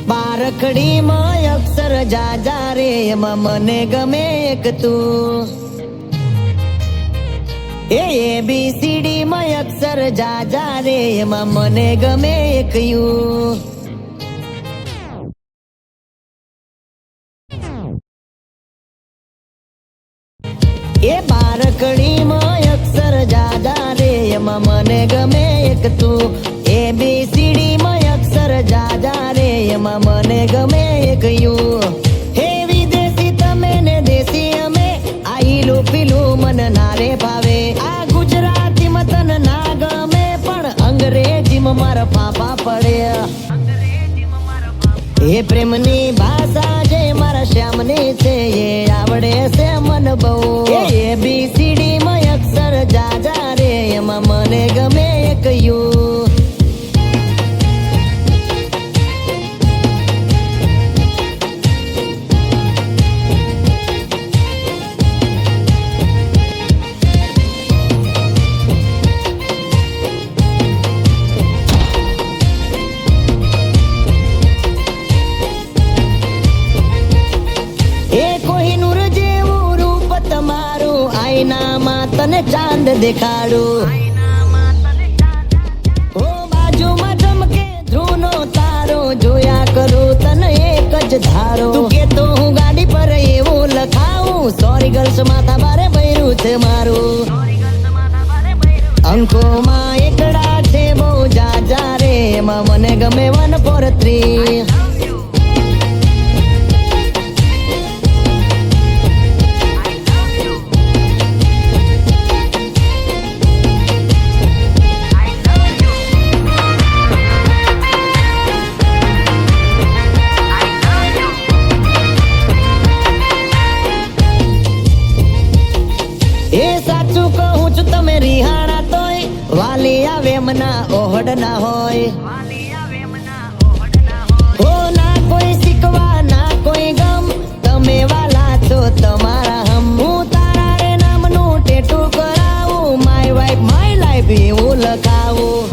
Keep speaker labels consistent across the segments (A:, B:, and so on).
A: બારખડી માં અક્ષર જાજા રે એમાં મને ગમે એક તું ABCD માં અક્ષર જાજા રે એમાં મને ગમે એક યુ બારખડી માં અક્ષર જાજા રે એમાં મને ગમે એક તું ABCD માં અક્ષર જાજા રે એમાં મને ગમે એક યુ હે વિદેશી તમે ને દેશી અમે આ ઈલું પીલું મન ના રે ભાવે આ ગુજરાતી માં તને ના ગમે પણ અંગ્રેજીમાં મારા ફાફા પડે એ પ્રેમની ભાષા જે મારા શ્યામની છે એ આવડે છે મન બહુ ABCD માં અક્ષર જાજા રે એમાં મને ગમે એક યુ તને ચાંદ દેખાડું ઓ બાજુમાં ચમકે ધ્રુવનો તારો જોયા કરું તને એક જ ધારો તું કેતો હું ગાડી પર એવું લખાવું સોરી ગર્લ્સ માથા બારે બૈરું છે મારું અંકોમાં એકડા છે બહુ જાજા રે એમાં મને ગમે 143 સાચું કહું છું તમે રિહાણા તોય વાલી આવે મના ઓહડ ના હોય હો ના કોઈ શીખવા ના કોઈ ગમ તમે વાલા છો તમારા હમ હું તારા રે નામનું ટેટુ કરાવું માય વાઇફ માય લાઈફ એવું લખાવું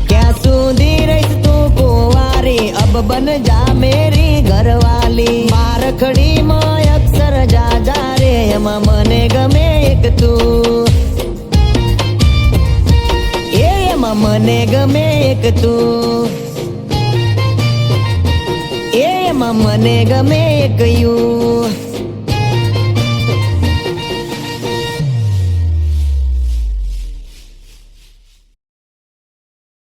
A: ક્યાં સુધી રહીશ તું કુંવારી અબ બન જા મેરી ઘરવાલી બારખડી માં અક્ષર જાજા રે એમાં મને ગમે એક તું એમાં મને ગમે એક તું એમાં મને ગમે એક યુ